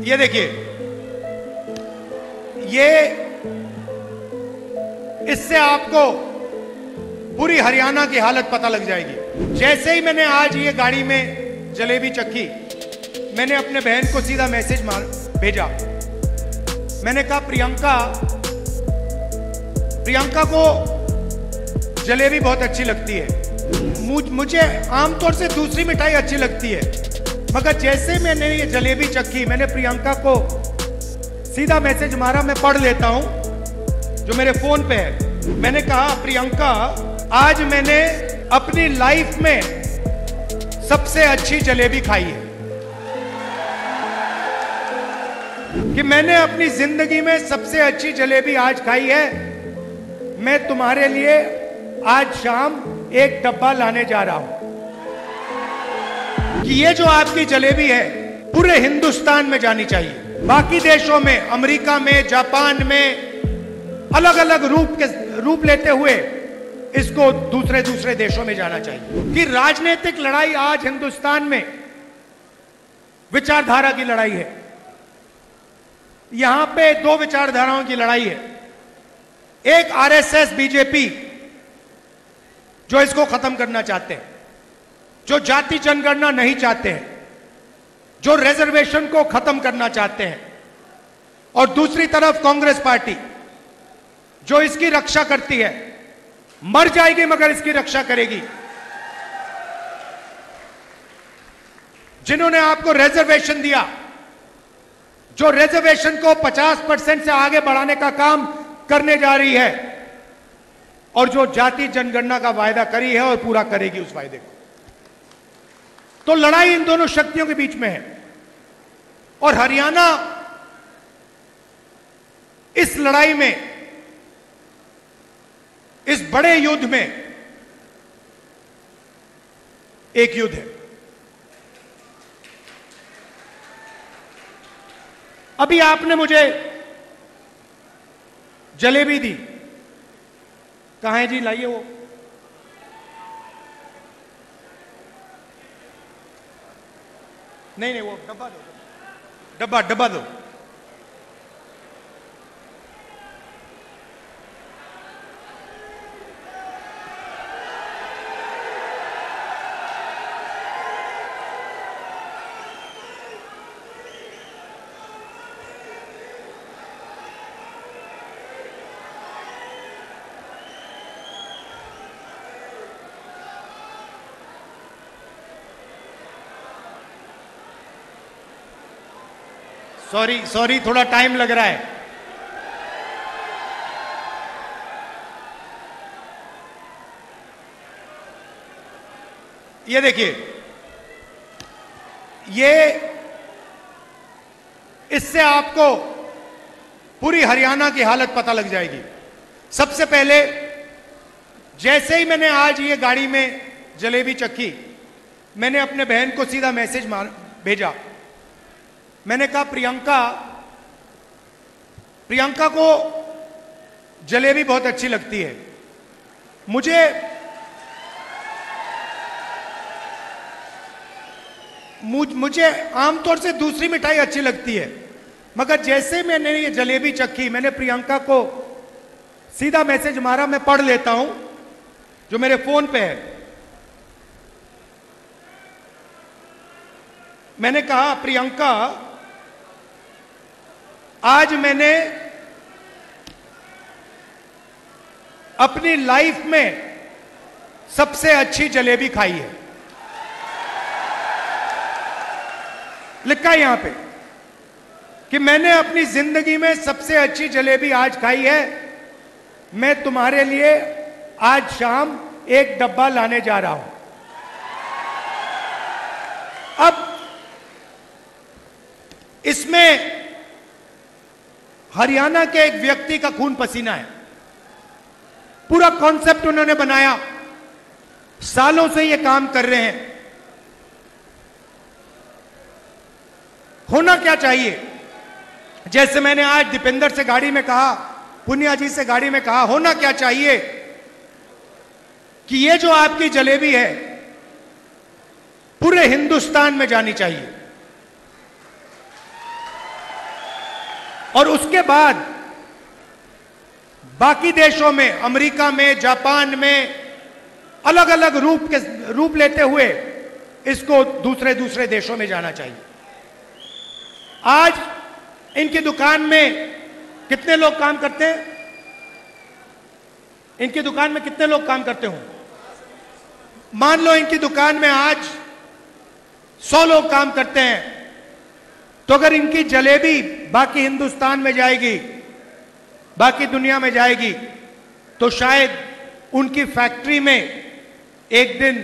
ये देखिए, ये इससे आपको पूरी हरियाणा की हालत पता लग जाएगी। जैसे ही मैंने आज ये गाड़ी में जलेबी चखी, मैंने अपने बहन को सीधा मैसेज भेजा। मैंने कहा प्रियंका को जलेबी बहुत अच्छी लगती है। मुझे आमतौर से दूसरी मिठाई अच्छी लगती है, मगर जैसे मैंने ये जलेबी चखी, मैंने प्रियंका को सीधा मैसेज मारा। मैं पढ़ लेता हूं जो मेरे फोन पे है। मैंने कहा, प्रियंका, आज मैंने अपनी लाइफ में सबसे अच्छी जलेबी खाई है। कि मैंने अपनी जिंदगी में सबसे अच्छी जलेबी आज खाई है। मैं तुम्हारे लिए आज शाम एक डब्बा लाने जा रहा हूं। कि ये जो आपकी जलेबी है पूरे हिंदुस्तान में जानी चाहिए। बाकी देशों में, अमेरिका में, जापान में अलग अलग रूप लेते हुए इसको दूसरे देशों में जाना चाहिए। कि राजनीतिक लड़ाई आज हिंदुस्तान में विचारधारा की लड़ाई है। यहां पे दो विचारधाराओं की लड़ाई है। एक आरएसएस, बीजेपी, जो इसको खत्म करना चाहते हैं, जो जाति जनगणना नहीं चाहते हैं, जो रिजर्वेशन को खत्म करना चाहते हैं, और दूसरी तरफ कांग्रेस पार्टी जो इसकी रक्षा करती है। मर जाएगी मगर इसकी रक्षा करेगी। जिन्होंने आपको रिजर्वेशन दिया, जो रिजर्वेशन को 50% से आगे बढ़ाने का काम करने जा रही है, और जो जाति जनगणना का वायदा करी है और पूरा करेगी उस वायदे को। तो लड़ाई इन दोनों शक्तियों के बीच में है। और हरियाणा इस लड़ाई में, इस बड़े युद्ध में एक युद्ध है। अभी आपने मुझे जलेबी दी, कहां है जी, लाइए वो। नहीं, वो डब्बा दो, डब्बा दो। सॉरी, थोड़ा टाइम लग रहा है। ये देखिए, ये इससे आपको पूरी हरियाणा की हालत पता लग जाएगी। सबसे पहले, जैसे ही मैंने आज ये गाड़ी में जलेबी चखी, मैंने अपने बहन को सीधा मैसेज भेजा। मैंने कहा, प्रियंका को जलेबी बहुत अच्छी लगती है। मुझे आमतौर से दूसरी मिठाई अच्छी लगती है, मगर जैसे मैंने ये जलेबी चखी, मैंने प्रियंका को सीधा मैसेज मारा। मैं पढ़ लेता हूं जो मेरे फोन पे है। मैंने कहा, प्रियंका, आज मैंने अपनी लाइफ में सबसे अच्छी जलेबी खाई है। लिखा है यहां पे कि मैंने अपनी जिंदगी में सबसे अच्छी जलेबी आज खाई है। मैं तुम्हारे लिए आज शाम एक डब्बा लाने जा रहा हूं। अब इसमें हरियाणा के एक व्यक्ति का खून पसीना है। पूरा कॉन्सेप्ट उन्होंने बनाया, सालों से ये काम कर रहे हैं। होना क्या चाहिए, जैसे मैंने आज दीपेंद्र से गाड़ी में कहा, पुनिया जी से गाड़ी में कहा, होना क्या चाहिए कि ये जो आपकी जलेबी है पूरे हिंदुस्तान में जानी चाहिए। और उसके बाद बाकी देशों में, अमेरिका में, जापान में, अलग अलग रूप लेते हुए इसको दूसरे दूसरे देशों में जाना चाहिए। आज इनकी दुकान में कितने लोग काम करते हैं? इनकी दुकान में कितने लोग काम करते हों? मान लो इनकी दुकान में आज 100 लोग काम करते हैं, तो अगर इनकी जलेबी बाकी हिंदुस्तान में जाएगी, बाकी दुनिया में जाएगी, तो शायद उनकी फैक्ट्री में एक दिन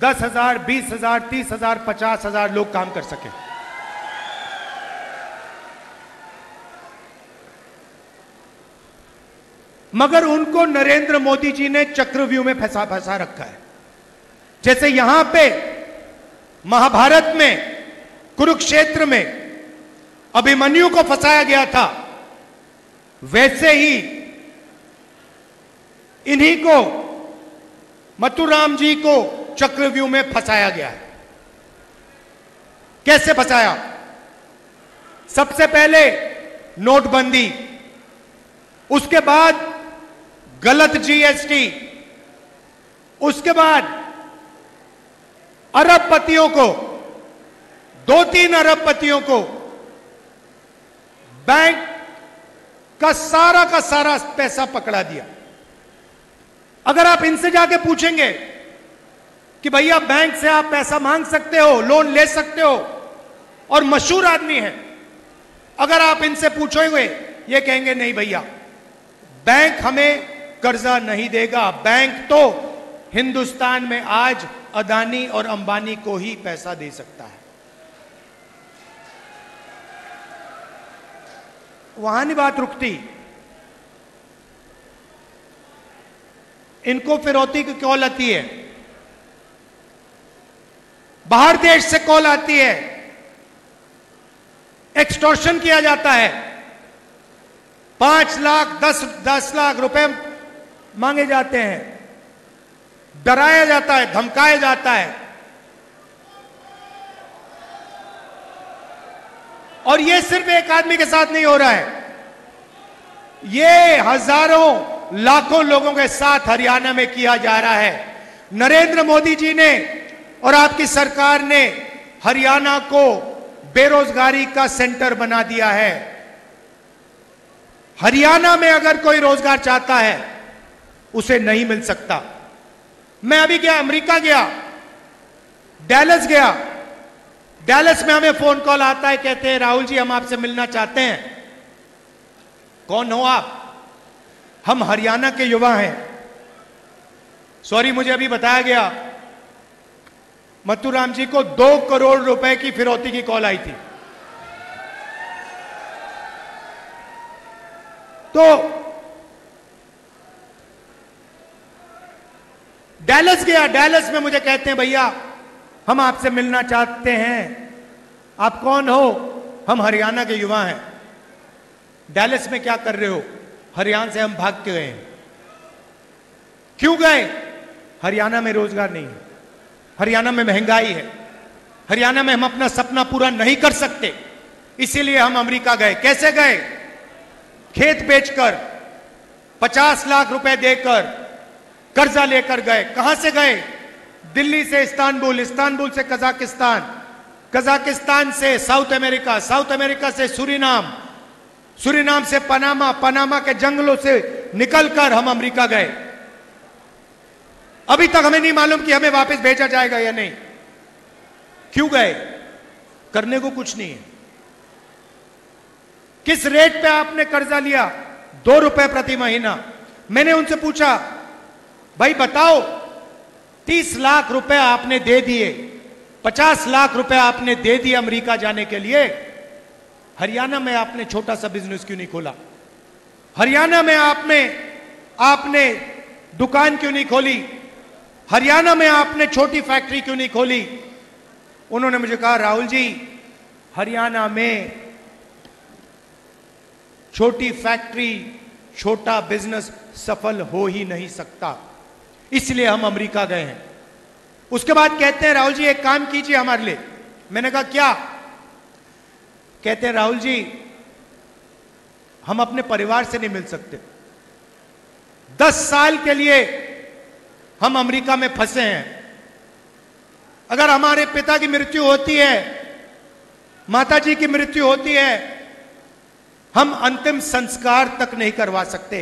10,000, 20,000, 30,000, 50,000 लोग काम कर सके। मगर उनको नरेंद्र मोदी जी ने चक्रव्यूह में फंसा रखा है। जैसे यहां पे महाभारत में, कुरुक्षेत्र में अभिमन्यु को फंसाया गया था, वैसे ही इन्हीं को, मथुराम जी को चक्रव्यूह में फंसाया गया है। कैसे फंसाया? सबसे पहले नोटबंदी, उसके बाद गलत जीएसटी, उसके बाद अरबपतियों को, 2-3 अरबपतियों को बैंक का सारा पैसा पकड़ा दिया। अगर आप इनसे जाके पूछेंगे कि भैया बैंक से आप पैसा मांग सकते हो, लोन ले सकते हो, और मशहूर आदमी है, अगर आप इनसे पूछोगे ये कहेंगे नहीं भैया, बैंक हमें कर्जा नहीं देगा, बैंक तो हिंदुस्तान में आज अदानी और अंबानी को ही पैसा दे सकता है। वहां नहीं बात रुकती, इनको फिरौती की कॉल आती है, बाहर देश से कॉल आती है, एक्सटॉर्शन किया जाता है, 5 लाख 10 लाख रुपए मांगे जाते हैं, डराया जाता है, धमकाया जाता है। और यह सिर्फ एक आदमी के साथ नहीं हो रहा है, यह हजारों लाखों लोगों के साथ हरियाणा में किया जा रहा है। नरेंद्र मोदी जी ने और आपकी सरकार ने हरियाणा को बेरोजगारी का सेंटर बना दिया है। हरियाणा में अगर कोई रोजगार चाहता है उसे नहीं मिल सकता। मैं अभी गया, अमेरिका गया, डैलस गया, डैलस में हमें फोन कॉल आता है, कहते हैं राहुल जी हम आपसे मिलना चाहते हैं। कौन हो आप? हम हरियाणा के युवा हैं। सॉरी, मुझे अभी बताया गया मथुराम जी को 2 करोड़ रुपए की फिरौती की कॉल आई थी। तो डैलस गया, डैलस में मुझे कहते हैं भैया हम आपसे मिलना चाहते हैं। आप कौन हो? हम हरियाणा के युवा हैं। डैलस में क्या कर रहे हो? हरियाणा से हम भाग के गए हैं। क्यों गए? हरियाणा में रोजगार नहीं है, हरियाणा में महंगाई है, हरियाणा में हम अपना सपना पूरा नहीं कर सकते, इसीलिए हम अमेरिका गए। कैसे गए? खेत बेचकर, 50 लाख रुपए देकर, कर्जा लेकर गए। कहां से गए? दिल्ली से इस्तांबुल, इस्तांबुल से कजाकिस्तान, कजाकिस्तान से साउथ अमेरिका, साउथ अमेरिका से सूरीनाम, सूरीनाम से पनामा, पनामा के जंगलों से निकलकर हम अमेरिका गए। अभी तक हमें नहीं मालूम कि हमें वापस भेजा जाएगा या नहीं। क्यों गए? करने को कुछ नहीं है। किस रेट पे आपने कर्जा लिया? 2 रुपए प्रति महीना। मैंने उनसे पूछा भाई बताओ, 30 लाख रुपए आपने दे दिए, 50 लाख रुपए आपने दे दिए अमेरिका जाने के लिए, हरियाणा में आपने छोटा सा बिजनेस क्यों नहीं खोला? हरियाणा में आपने दुकान क्यों नहीं खोली? हरियाणा में आपने छोटी फैक्ट्री क्यों नहीं खोली? उन्होंने मुझे कहा राहुल जी, हरियाणा में छोटी फैक्ट्री, छोटा बिजनेस सफल हो ही नहीं सकता, इसलिए हम अमेरिका गए हैं। उसके बाद कहते हैं राहुल जी एक काम कीजिए हमारे लिए। मैंने कहा क्या? कहते हैं राहुल जी हम अपने परिवार से नहीं मिल सकते। 10 साल के लिए हम अमेरिका में फंसे हैं। अगर हमारे पिता की मृत्यु होती है, माताजी की मृत्यु होती है, हम अंतिम संस्कार तक नहीं करवा सकते।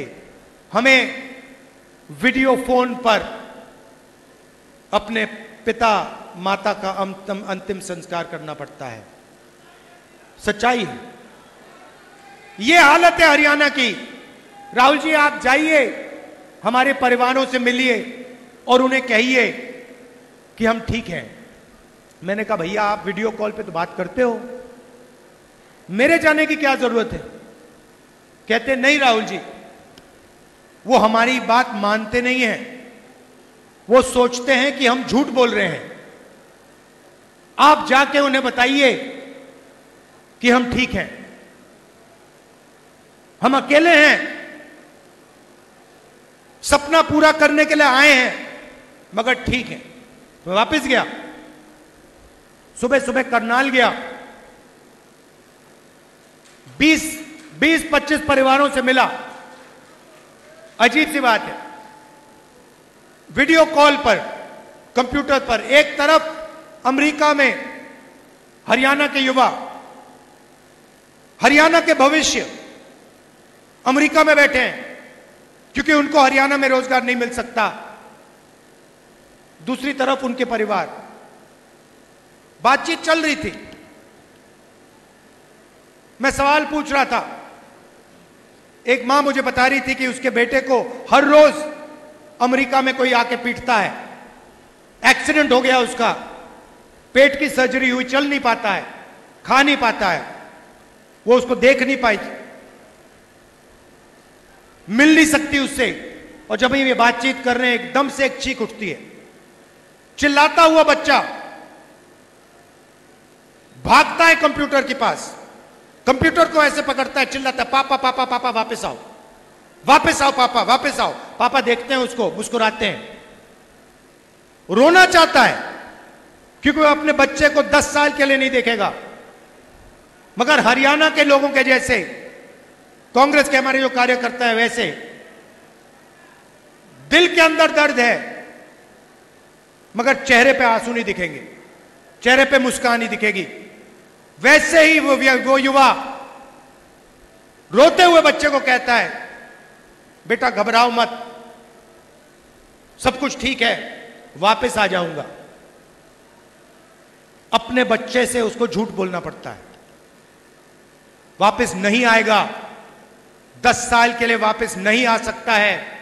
हमें वीडियो फोन पर अपने पिता माता का अंतिम संस्कार करना पड़ता है। सच्चाई है। यह हालत है हरियाणा की। राहुल जी, आप जाइए, हमारे परिवारों से मिलिए और उन्हें कहिए कि हम ठीक हैं। मैंने कहा भैया आप वीडियो कॉल पे तो बात करते हो, मेरे जाने की क्या जरूरत है? कहते नहीं राहुल जी, वो हमारी बात मानते नहीं हैं, वो सोचते हैं कि हम झूठ बोल रहे हैं। आप जाके उन्हें बताइए कि हम ठीक हैं, हम अकेले हैं, सपना पूरा करने के लिए आए हैं, मगर ठीक है। मैं वापस गया, सुबह सुबह करनाल गया, 20-25 परिवारों से मिला। अजीब सी बात है, वीडियो कॉल पर, कंप्यूटर पर, एक तरफ अमेरिका में हरियाणा के युवा, हरियाणा के भविष्य अमेरिका में बैठे हैं क्योंकि उनको हरियाणा में रोजगार नहीं मिल सकता। दूसरी तरफ उनके परिवार। बातचीत चल रही थी, मैं सवाल पूछ रहा था। एक मां मुझे बता रही थी कि उसके बेटे को हर रोज अमेरिका में कोई आके पीटता है, एक्सीडेंट हो गया उसका, पेट की सर्जरी हुई, चल नहीं पाता है, खा नहीं पाता है, वो उसको देख नहीं पाई, मिल नहीं सकती उससे। और जब ये बातचीत कर रहे हैं, एकदम से एक चीख उठती है, चिल्लाता हुआ बच्चा भागता है कंप्यूटर के पास, कंप्यूटर को ऐसे पकड़ता है, चिल्लाता है पापा पापा पापा वापस आओ, वापस आओ पापा, वापस आओ। पापा देखते हैं उसको, मुस्कुराते हैं। रोना चाहता है क्योंकि वो अपने बच्चे को 10 साल के लिए नहीं देखेगा। मगर हरियाणा के लोगों के जैसे, कांग्रेस के हमारे जो कार्यकर्ता है वैसे, दिल के अंदर दर्द है मगर चेहरे पे आंसू नहीं दिखेंगे, चेहरे पे मुस्कान नहीं दिखेगी। वैसे ही वो युवा रोते हुए बच्चे को कहता है बेटा घबराओ मत, सब कुछ ठीक है, वापस आ जाऊंगा। अपने बच्चे से उसको झूठ बोलना पड़ता है, वापस नहीं आएगा, 10 साल के लिए वापस नहीं आ सकता है।